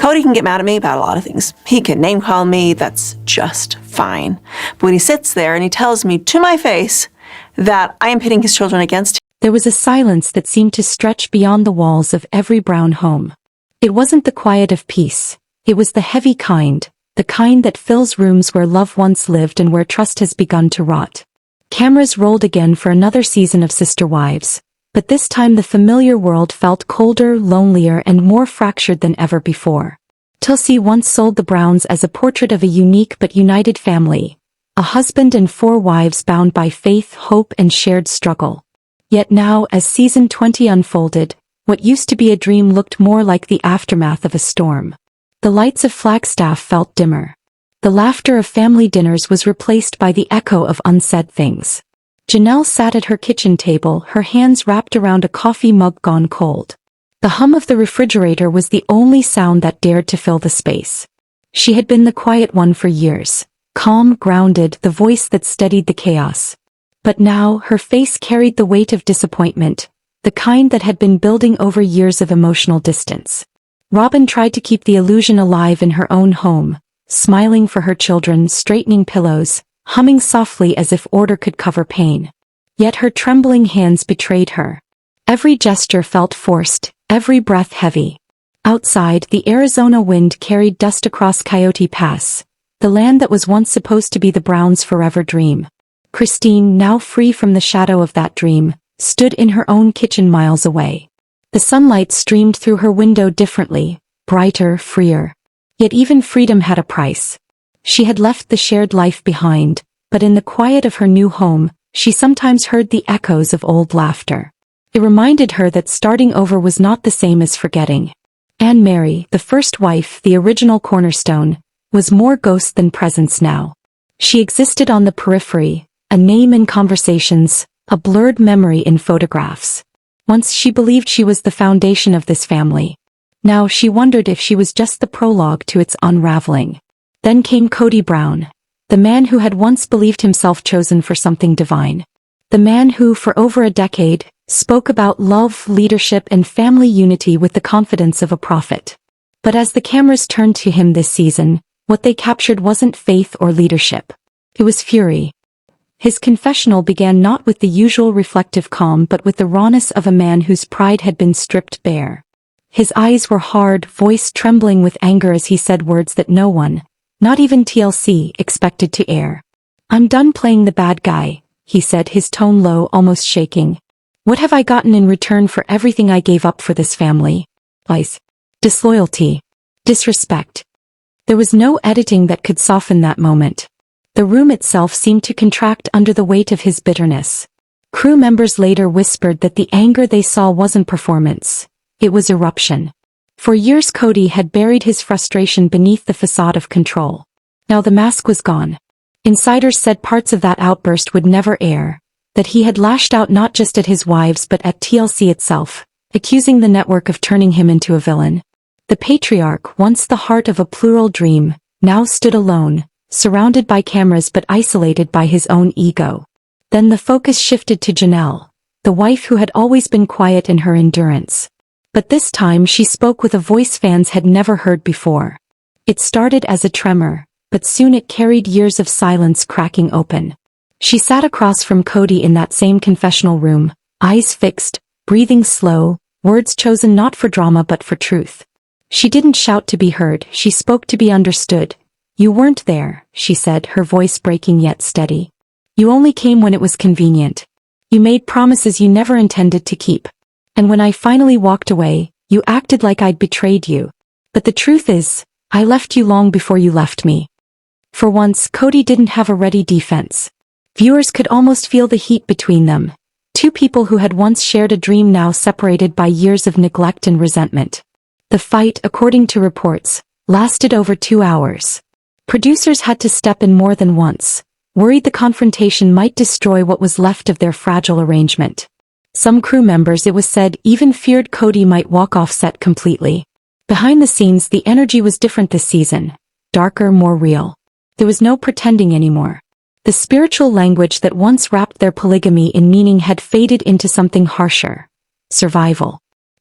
Kody can get mad at me about a lot of things. He can name call me, that's just fine. But when he sits there and he tells me to my face that I am pitting his children against him. There was a silence that seemed to stretch beyond the walls of every Brown home. It wasn't the quiet of peace. It was the heavy kind, the kind that fills rooms where love once lived and where trust has begun to rot. Cameras rolled again for another season of Sister Wives, but this time the familiar world felt colder, lonelier, and more fractured than ever before. Tulsi once sold the Browns as a portrait of a unique but united family, a husband and 4 wives bound by faith, hope, and shared struggle. Yet now, as season 20 unfolded, what used to be a dream looked more like the aftermath of a storm. The lights of Flagstaff felt dimmer. The laughter of family dinners was replaced by the echo of unsaid things. Janelle sat at her kitchen table, her hands wrapped around a coffee mug gone cold. The hum of the refrigerator was the only sound that dared to fill the space. She had been the quiet one for years, calm, grounded, the voice that steadied the chaos. But now, her face carried the weight of disappointment, the kind that had been building over years of emotional distance. Robyn tried to keep the illusion alive in her own home, smiling for her children, straightening pillows, humming softly as if order could cover pain. Yet her trembling hands betrayed her. Every gesture felt forced, every breath heavy. Outside, the Arizona wind carried dust across Coyote Pass, the land that was once supposed to be the Browns' forever dream. Christine, now free from the shadow of that dream, stood in her own kitchen miles away. The sunlight streamed through her window differently, brighter, freer. Yet even freedom had a price. She had left the shared life behind, but in the quiet of her new home, she sometimes heard the echoes of old laughter. It reminded her that starting over was not the same as forgetting. And Meri, the first wife, the original cornerstone, was more ghost than presence now. She existed on the periphery, a name in conversations, a blurred memory in photographs. Once she believed she was the foundation of this family. Now she wondered if she was just the prologue to its unraveling. Then came Kody Brown, the man who had once believed himself chosen for something divine. The man who, for over a decade, spoke about love, leadership, and family unity with the confidence of a prophet. But as the cameras turned to him this season, what they captured wasn't faith or leadership. It was fury. His confessional began not with the usual reflective calm but with the rawness of a man whose pride had been stripped bare. His eyes were hard, voice trembling with anger as he said words that no one, not even TLC, expected to air. "I'm done playing the bad guy," he said, his tone low, almost shaking. "What have I gotten in return for everything I gave up for this family? Lies. Disloyalty. Disrespect." There was no editing that could soften that moment. The room itself seemed to contract under the weight of his bitterness. Crew members later whispered that the anger they saw wasn't performance. It was eruption. For years Kody had buried his frustration beneath the facade of control. Now the mask was gone. Insiders said parts of that outburst would never air, that he had lashed out not just at his wives but at TLC itself, accusing the network of turning him into a villain. The patriarch, once the heart of a plural dream, now stood alone, surrounded by cameras but isolated by his own ego. Then the focus shifted to Janelle, the wife who had always been quiet in her endurance. But this time she spoke with a voice fans had never heard before. It started as a tremor, but soon it carried years of silence cracking open. She sat across from Kody in that same confessional room, eyes fixed, breathing slow, words chosen not for drama but for truth. She didn't shout to be heard, she spoke to be understood. "You weren't there," she said, her voice breaking yet steady. "You only came when it was convenient. You made promises you never intended to keep. And when I finally walked away, you acted like I'd betrayed you. But the truth is, I left you long before you left me." For once, Kody didn't have a ready defense. Viewers could almost feel the heat between them. Two people who had once shared a dream now separated by years of neglect and resentment. The fight, according to reports, lasted over 2 hours. Producers had to step in more than once, worried the confrontation might destroy what was left of their fragile arrangement. Some crew members, it was said, even feared Kody might walk off set completely. Behind the scenes, the energy was different this season. Darker, more real. There was no pretending anymore. The spiritual language that once wrapped their polygamy in meaning had faded into something harsher. Survival.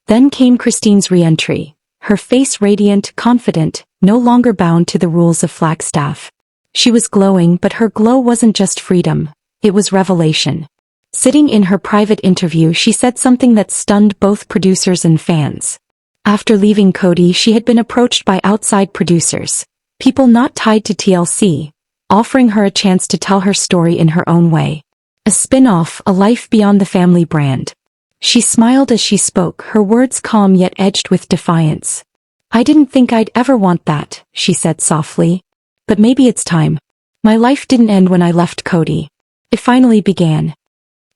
Then came Christine's re-entry. her face radiant, confident, no longer bound to the rules of Flagstaff. She was glowing, but her glow wasn't just freedom, it was revelation. Sitting in her private interview, she said something that stunned both producers and fans. After leaving Kody, she had been approached by outside producers, people not tied to TLC, offering her a chance to tell her story in her own way. A spin-off, a life beyond the family brand. She smiled as she spoke, her words calm yet edged with defiance. "I didn't think I'd ever want that," she said softly. "But maybe it's time. My life didn't end when I left Kody. It finally began."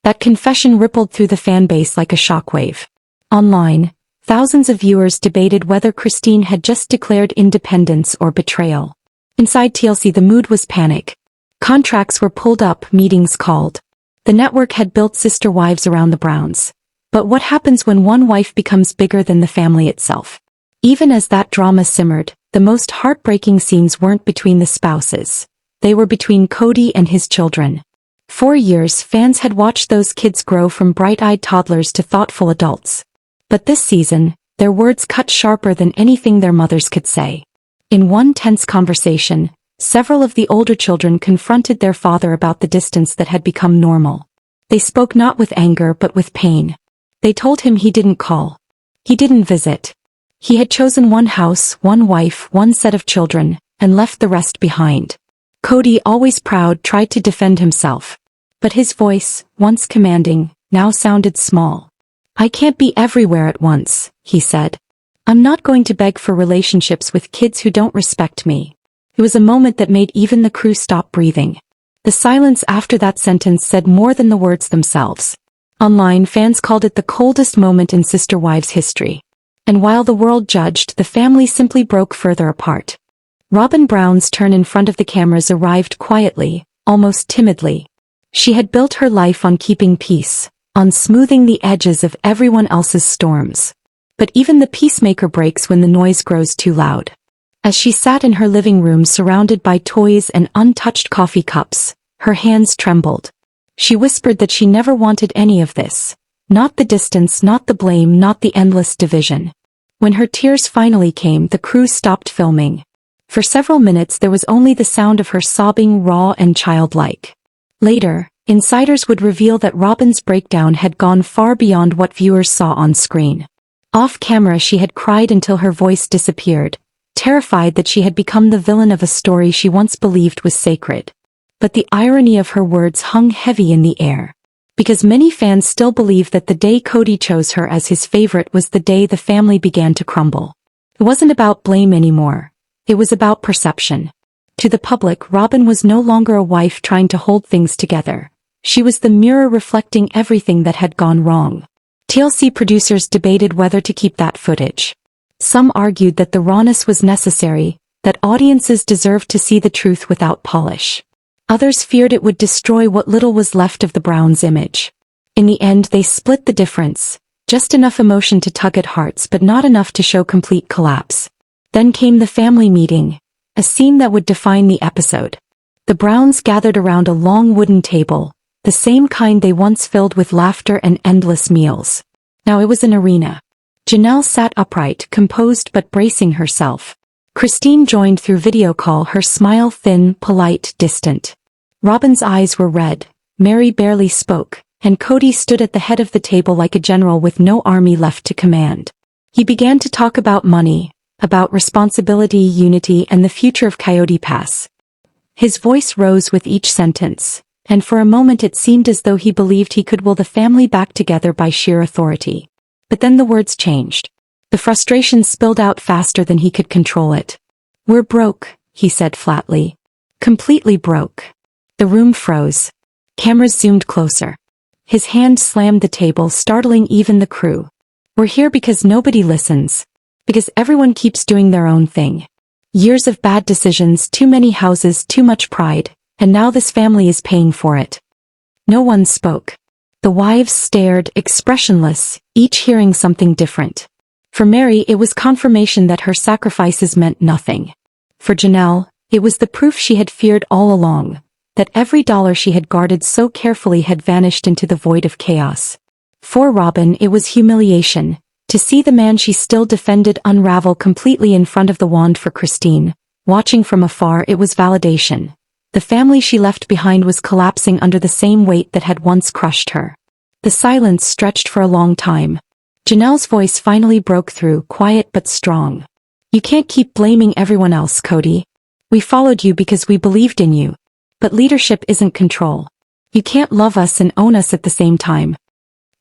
That confession rippled through the fanbase like a shockwave. Online, thousands of viewers debated whether Christine had just declared independence or betrayal. Inside TLC, the mood was panic. Contracts were pulled up, meetings called. The network had built sister wives around the Browns. But what happens when one wife becomes bigger than the family itself? Even as that drama simmered, the most heartbreaking scenes weren't between the spouses. They were between Kody and his children. For years, fans had watched those kids grow from bright-eyed toddlers to thoughtful adults. But this season, their words cut sharper than anything their mothers could say. In one tense conversation, several of the older children confronted their father about the distance that had become normal. They spoke not with anger but with pain. They told him he didn't call. He didn't visit. He had chosen one house, one wife, one set of children, and left the rest behind. Kody, always proud, tried to defend himself. But his voice, once commanding, now sounded small. "I can't be everywhere at once," he said. "I'm not going to beg for relationships with kids who don't respect me." It was a moment that made even the crew stop breathing. The silence after that sentence said more than the words themselves. Online, fans called it the coldest moment in Sister Wives history. And while the world judged, the family simply broke further apart. Robyn Brown's turn in front of the cameras arrived quietly, almost timidly. She had built her life on keeping peace, on smoothing the edges of everyone else's storms. But even the peacemaker breaks when the noise grows too loud. As she sat in her living room surrounded by toys and untouched coffee cups, her hands trembled. She whispered that she never wanted any of this. Not the distance, not the blame, not the endless division. When her tears finally came, the crew stopped filming. For several minutes there was only the sound of her sobbing, raw and childlike. Later, insiders would reveal that Robyn's breakdown had gone far beyond what viewers saw on screen. Off camera she had cried until her voice disappeared, terrified that she had become the villain of a story she once believed was sacred. But the irony of her words hung heavy in the air. Because many fans still believe that the day Kody chose her as his favorite was the day the family began to crumble. It wasn't about blame anymore. It was about perception. To the public, Robyn was no longer a wife trying to hold things together. She was the mirror reflecting everything that had gone wrong. TLC producers debated whether to keep that footage. Some argued that the rawness was necessary, that audiences deserved to see the truth without polish. Others feared it would destroy what little was left of the Browns' image. In the end, they split the difference, just enough emotion to tug at hearts but not enough to show complete collapse. Then came the family meeting, a scene that would define the episode. The Browns gathered around a long wooden table, the same kind they once filled with laughter and endless meals. Now it was an arena. Janelle sat upright, composed but bracing herself. Christine joined through video call, her smile thin, polite, distant. Robyn's eyes were red, Meri barely spoke, and Kody stood at the head of the table like a general with no army left to command. He began to talk about money, about responsibility, unity, and the future of Coyote Pass. His voice rose with each sentence, and for a moment it seemed as though he believed he could will the family back together by sheer authority. But then the words changed. The frustration spilled out faster than he could control it. "We're broke," he said flatly. "Completely broke." The room froze. Cameras zoomed closer. His hand slammed the table, startling even the crew. "We're here because nobody listens. Because everyone keeps doing their own thing. Years of bad decisions, too many houses, too much pride, and now this family is paying for it." No one spoke. The wives stared, expressionless, each hearing something different. For Meri, it was confirmation that her sacrifices meant nothing. For Janelle, it was the proof she had feared all along, that every dollar she had guarded so carefully had vanished into the void of chaos. For Robyn, it was humiliation, To see the man she still defended unravel completely in front of the wand for Christine, watching from afar, it was validation. The family she left behind was collapsing under the same weight that had once crushed her. The silence stretched for a long time. Janelle's voice finally broke through, quiet but strong. You can't keep blaming everyone else, Kody. We followed you because we believed in you. But leadership isn't control. You can't love us and own us at the same time.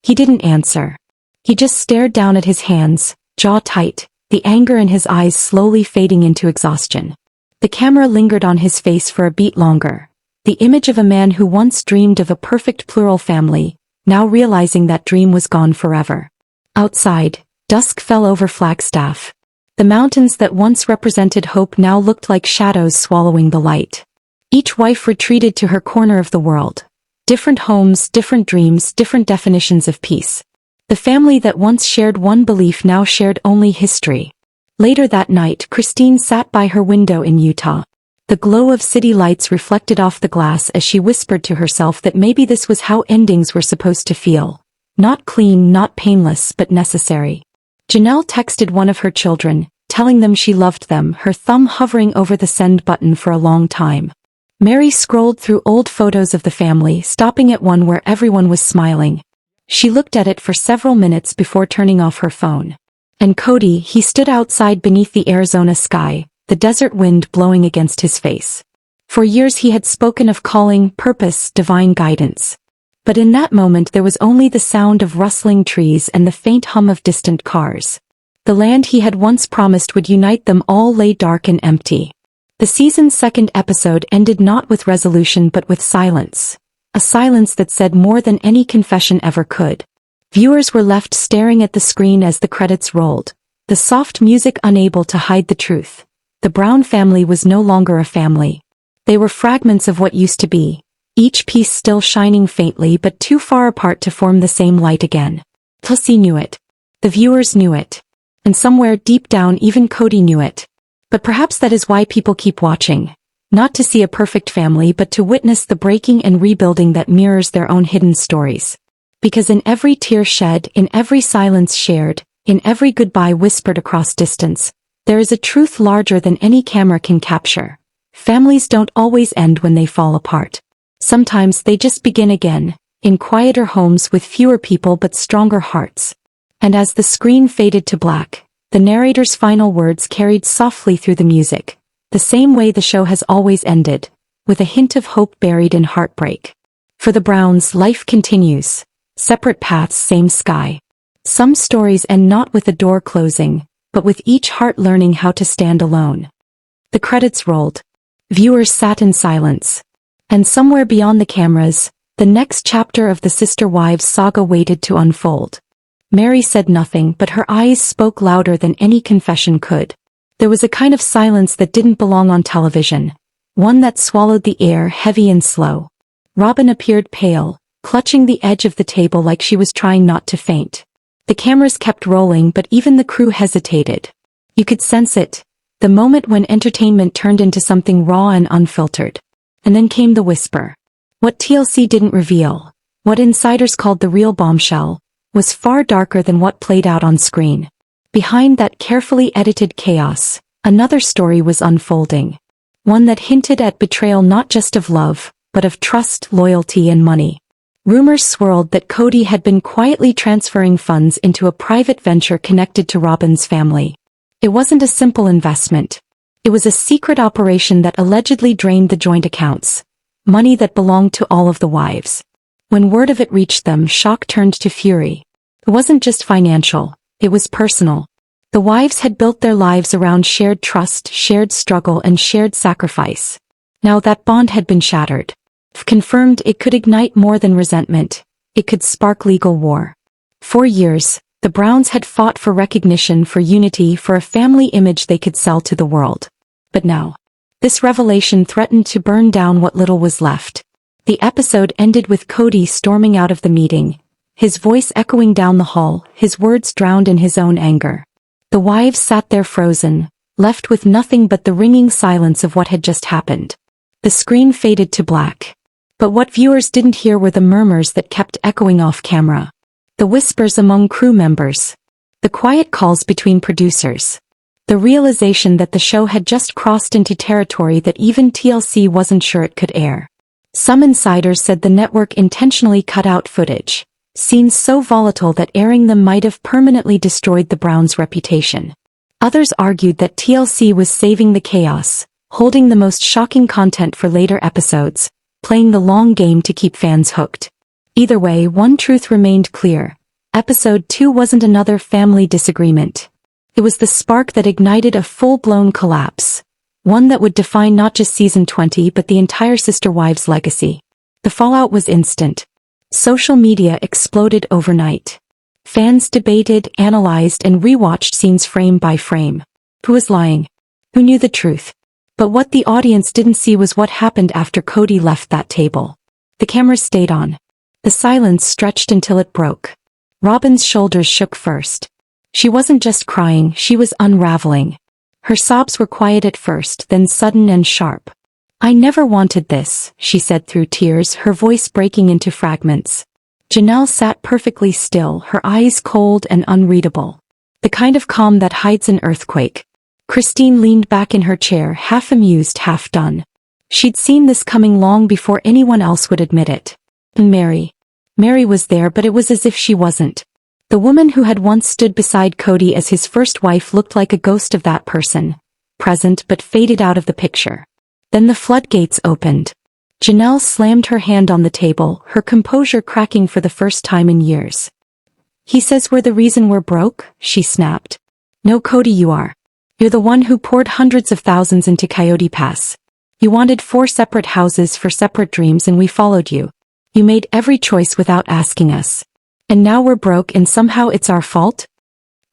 He didn't answer. He just stared down at his hands, jaw tight, the anger in his eyes slowly fading into exhaustion. The camera lingered on his face for a beat longer. The image of a man who once dreamed of a perfect plural family, now realizing that dream was gone forever. Outside, dusk fell over Flagstaff. The mountains that once represented hope now looked like shadows swallowing the light. Each wife retreated to her corner of the world. Different homes, different dreams, different definitions of peace. The family that once shared one belief now shared only history. Later that night, Christine sat by her window in Utah. The glow of city lights reflected off the glass as she whispered to herself that maybe this was how endings were supposed to feel. Not clean, not painless, but necessary. Janelle texted one of her children, telling them she loved them, her thumb hovering over the send button for a long time. Meri scrolled through old photos of the family, stopping at one where everyone was smiling. She looked at it for several minutes before turning off her phone. And Kody, he stood outside beneath the Arizona sky, the desert wind blowing against his face. For years he had spoken of calling, purpose, divine guidance. But in that moment there was only the sound of rustling trees and the faint hum of distant cars. The land he had once promised would unite them all lay dark and empty. The season's second episode ended not with resolution but with silence. A silence that said more than any confession ever could. Viewers were left staring at the screen as the credits rolled, the soft music unable to hide the truth. The Brown family was no longer a family. They were fragments of what used to be, each piece still shining faintly but too far apart to form the same light again. Tlc knew it. The viewers knew it. And somewhere deep down even Kody knew it. But perhaps that is why people keep watching. Not to see a perfect family but to witness the breaking and rebuilding that mirrors their own hidden stories. Because in every tear shed, in every silence shared, in every goodbye whispered across distance, there is a truth larger than any camera can capture. Families don't always end when they fall apart. Sometimes they just begin again, in quieter homes with fewer people but stronger hearts. And as the screen faded to black, the narrator's final words carried softly through the music, the same way the show has always ended, with a hint of hope buried in heartbreak. For the Browns, life continues. Separate paths, same sky. Some stories end not with a door closing, but with each heart learning how to stand alone. The credits rolled. Viewers sat in silence. And somewhere beyond the cameras, the next chapter of the sister wives saga waited to unfold. Meri said nothing, but her eyes spoke louder than any confession could. There was a kind of silence that didn't belong on television. One that swallowed the air, heavy and slow. Robyn appeared pale, clutching the edge of the table like she was trying not to faint. The cameras kept rolling but even the crew hesitated. You could sense it, the moment when entertainment turned into something raw and unfiltered. And then came the whisper. What TLC didn't reveal, what insiders called the real bombshell, was far darker than what played out on screen. Behind that carefully edited chaos, another story was unfolding. One that hinted at betrayal not just of love, but of trust, loyalty and money. Rumors swirled that Kody had been quietly transferring funds into a private venture connected to Robyn's family. It wasn't a simple investment. It was a secret operation that allegedly drained the joint accounts, money that belonged to all of the wives. When word of it reached them, shock turned to fury. It wasn't just financial, it was personal. The wives had built their lives around shared trust, shared struggle and shared sacrifice. Now that bond had been shattered. If confirmed, it could ignite more than resentment. It could spark legal war. For years, the Browns had fought for recognition, for unity, for a family image they could sell to the world. But now, this revelation threatened to burn down what little was left. The episode ended with Kody storming out of the meeting, his voice echoing down the hall, his words drowned in his own anger. The wives sat there frozen, left with nothing but the ringing silence of what had just happened. The screen faded to black. But what viewers didn't hear were the murmurs that kept echoing off camera. The whispers among crew members. The quiet calls between producers. The realization that the show had just crossed into territory that even TLC wasn't sure it could air. Some insiders said the network intentionally cut out footage, scenes so volatile that airing them might have permanently destroyed the Browns' reputation. Others argued that TLC was saving the chaos, holding the most shocking content for later episodes, playing the long game to keep fans hooked. Either way, one truth remained clear. Episode 2 wasn't another family disagreement. It was the spark that ignited a full-blown collapse, one that would define not just season 20 but the entire Sister Wives legacy. The fallout was instant. Social media exploded overnight. Fans debated, analyzed, and rewatched scenes frame by frame. Who was lying? Who knew the truth? But what the audience didn't see was what happened after Kody left that table. The cameras stayed on. The silence stretched until it broke. Robyn's shoulders shook first. She wasn't just crying, she was unraveling. Her sobs were quiet at first, then sudden and sharp. "I never wanted this," she said through tears, her voice breaking into fragments. Janelle sat perfectly still, her eyes cold and unreadable. The kind of calm that hides an earthquake. Christine leaned back in her chair, half amused, half done. She'd seen this coming long before anyone else would admit it. And Meri was there, but it was as if she wasn't. The woman who had once stood beside Kody as his first wife looked like a ghost of that person, present but faded out of the picture. Then the floodgates opened. Janelle slammed her hand on the table, her composure cracking for the first time in years. "He says we're the reason we're broke?" she snapped. "No, Kody, you are. You're the one who poured hundreds of thousands into Coyote Pass. You wanted 4 separate houses for separate dreams and we followed you. You made every choice without asking us. And now we're broke and somehow it's our fault?"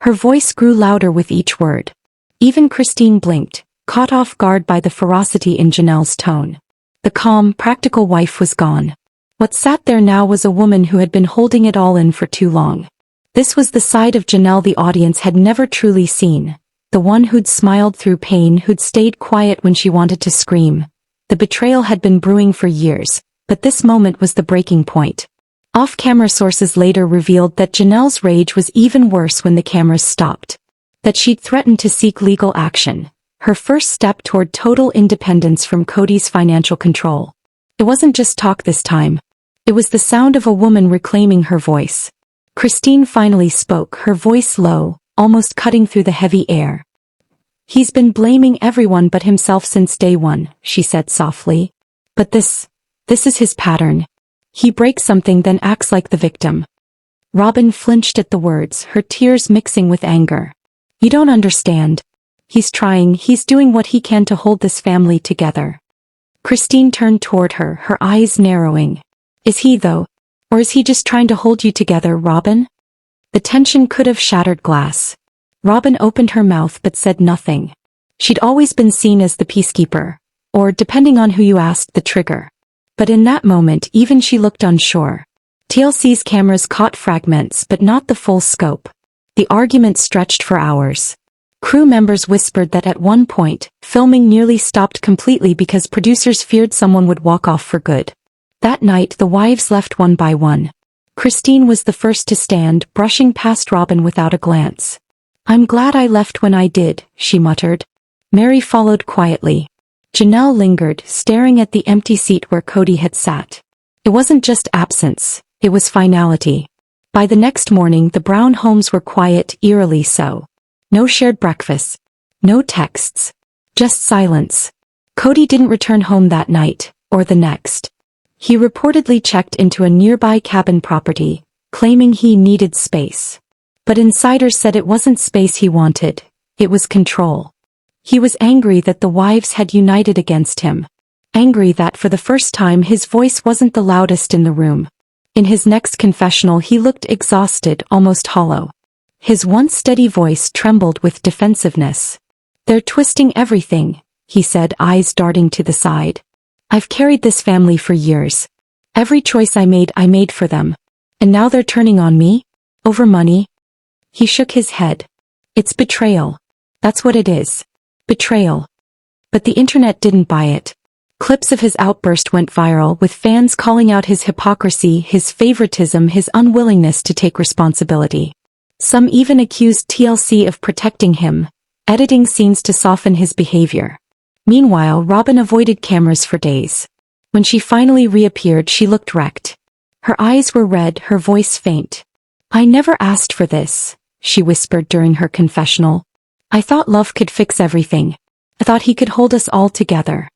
Her voice grew louder with each word. Even Christine blinked, caught off guard by the ferocity in Janelle's tone. The calm, practical wife was gone. What sat there now was a woman who had been holding it all in for too long. This was the side of Janelle the audience had never truly seen. The one who'd smiled through pain, who'd stayed quiet when she wanted to scream. The betrayal had been brewing for years, but this moment was the breaking point. Off-camera sources later revealed that Janelle's rage was even worse when the cameras stopped. That she'd threatened to seek legal action, her first step toward total independence from Kody's financial control. It wasn't just talk this time. It was the sound of a woman reclaiming her voice. Christine finally spoke, her voice low, almost cutting through the heavy air. "He's been blaming everyone but himself since day one," she said softly. "But this is his pattern. He breaks something then acts like the victim." Robyn flinched at the words, her tears mixing with anger. "You don't understand. He's trying, he's doing what he can to hold this family together." Christine turned toward her, her eyes narrowing. "Is he though? Or is he just trying to hold you together, Robyn?" The tension could have shattered glass. Robyn opened her mouth but said nothing. She'd always been seen as the peacekeeper, or depending on who you asked, the trigger. But in that moment even she looked unsure. TLC's cameras caught fragments but not the full scope. The argument stretched for hours. Crew members whispered that at one point, filming nearly stopped completely because producers feared someone would walk off for good. That night the wives left one by one. Christine was the first to stand, brushing past Robyn without a glance. "I'm glad I left when I did," she muttered. Meri followed quietly. Janelle lingered, staring at the empty seat where Kody had sat. It wasn't just absence, it was finality. By the next morning the Brown homes were quiet, eerily so. No shared breakfasts. No texts. Just silence. Kody didn't return home that night, or the next. He reportedly checked into a nearby cabin property, claiming he needed space. But insiders said it wasn't space he wanted, it was control. He was angry that the wives had united against him. Angry that for the first time his voice wasn't the loudest in the room. In his next confessional he looked exhausted, almost hollow. His once steady voice trembled with defensiveness. "They're twisting everything," he said, eyes darting to the side. "I've carried this family for years. Every choice I made for them. And now they're turning on me? Over money?" He shook his head. "It's betrayal. That's what it is. Betrayal." But the internet didn't buy it. Clips of his outburst went viral, with fans calling out his hypocrisy, his favoritism, his unwillingness to take responsibility. Some even accused TLC of protecting him, editing scenes to soften his behavior. Meanwhile, Robyn avoided cameras for days. When she finally reappeared, she looked wrecked. Her eyes were red, her voice faint. "I never asked for this," she whispered during her confessional. "I thought love could fix everything. I thought he could hold us all together."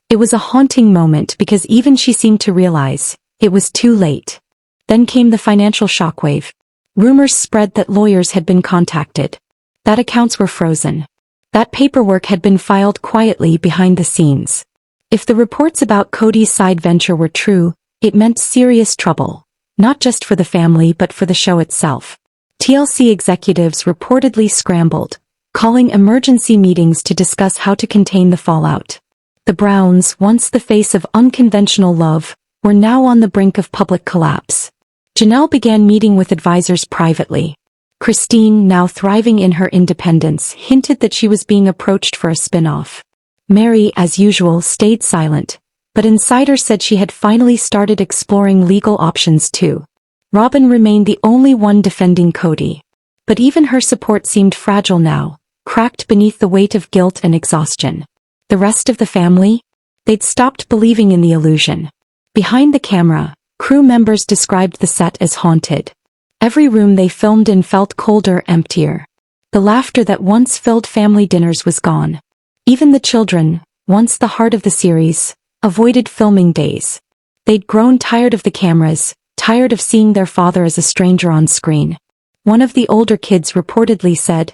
It was a haunting moment because even she seemed to realize it was too late. Then came the financial shockwave. Rumors spread that lawyers had been contacted, that accounts were frozen, that paperwork had been filed quietly behind the scenes. If the reports about Kody's side venture were true, it meant serious trouble, not just for the family but for the show itself. TLC executives reportedly scrambled, calling emergency meetings to discuss how to contain the fallout. The Browns, once the face of unconventional love, were now on the brink of public collapse. Janelle began meeting with advisors privately. Christine, now thriving in her independence, hinted that she was being approached for a spin-off. Meri, as usual, stayed silent, but insiders said she had finally started exploring legal options too. Robyn remained the only one defending Kody. But even her support seemed fragile now, cracked beneath the weight of guilt and exhaustion. The rest of the family? They'd stopped believing in the illusion. Behind the camera, crew members described the set as haunted. Every room they filmed in felt colder, emptier. The laughter that once filled family dinners was gone. Even the children, once the heart of the series, avoided filming days. They'd grown tired of the cameras, tired of seeing their father as a stranger on screen. One of the older kids reportedly said,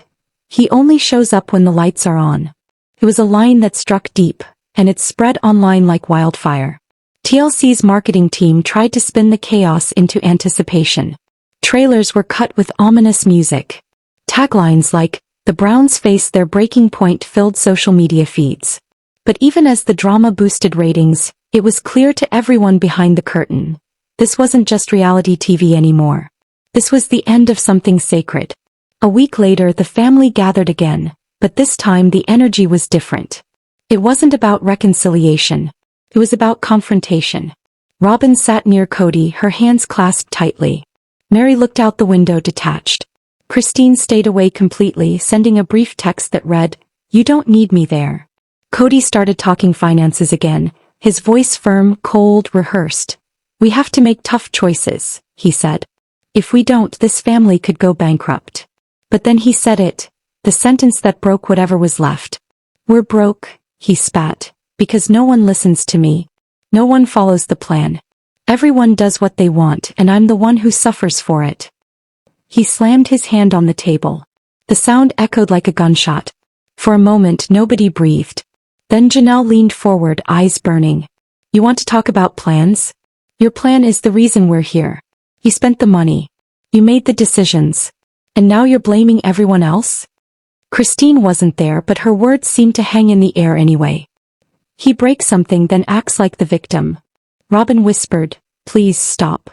"He only shows up when the lights are on." It was a line that struck deep, and it spread online like wildfire. TLC's marketing team tried to spin the chaos into anticipation. Trailers were cut with ominous music. Taglines like, "The Browns face their breaking point" filled social media feeds. But even as the drama boosted ratings, it was clear to everyone behind the curtain. This wasn't just reality TV anymore. This was the end of something sacred. A week later, the family gathered again, but this time the energy was different. It wasn't about reconciliation. It was about confrontation. Robyn sat near Kody, her hands clasped tightly. Meri looked out the window detached. Christine stayed away completely, sending a brief text that read, "You don't need me there." Kody started talking finances again, his voice firm, cold, rehearsed. "We have to make tough choices," he said. "If we don't, this family could go bankrupt." But then he said it, the sentence that broke whatever was left. "We're broke," he spat, "because no one listens to me. No one follows the plan. Everyone does what they want, and I'm the one who suffers for it." He slammed his hand on the table. The sound echoed like a gunshot. For a moment, nobody breathed. Then Janelle leaned forward, eyes burning. "You want to talk about plans? Your plan is the reason we're here. You spent the money. You made the decisions. And now you're blaming everyone else?" Christine wasn't there, but her words seemed to hang in the air anyway. "He breaks something, then acts like the victim." Robyn whispered, "Please stop."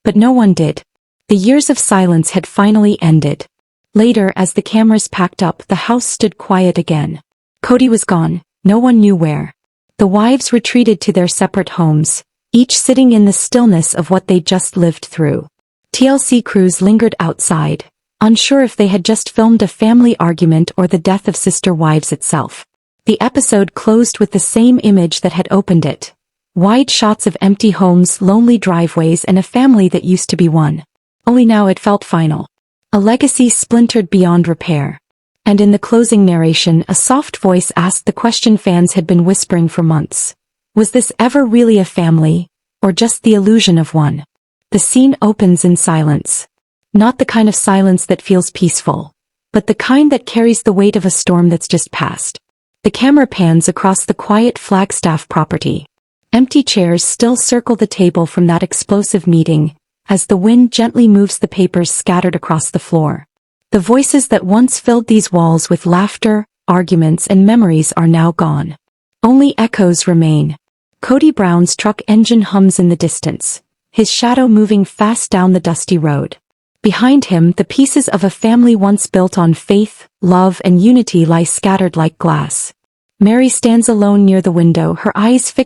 But no one did. The years of silence had finally ended. Later, as the cameras packed up, the house stood quiet again. Kody was gone, no one knew where. The wives retreated to their separate homes, each sitting in the stillness of what they'd just lived through. TLC crews lingered outside, unsure if they had just filmed a family argument or the death of sister wives itself. The episode closed with the same image that had opened it. Wide shots of empty homes, lonely driveways, and a family that used to be one. Only now it felt final. A legacy splintered beyond repair. And in the closing narration, a soft voice asked the question fans had been whispering for months. Was this ever really a family, or just the illusion of one? The scene opens in silence. Not the kind of silence that feels peaceful, but the kind that carries the weight of a storm that's just passed. The camera pans across the quiet Flagstaff property. Empty chairs still circle the table from that explosive meeting, as the wind gently moves the papers scattered across the floor. The voices that once filled these walls with laughter, arguments, and memories are now gone. Only echoes remain. Kody Brown's truck engine hums in the distance, his shadow moving fast down the dusty road. Behind him, the pieces of a family once built on faith, love, and unity lie scattered like glass. Meri stands alone near the window, her eyes fixed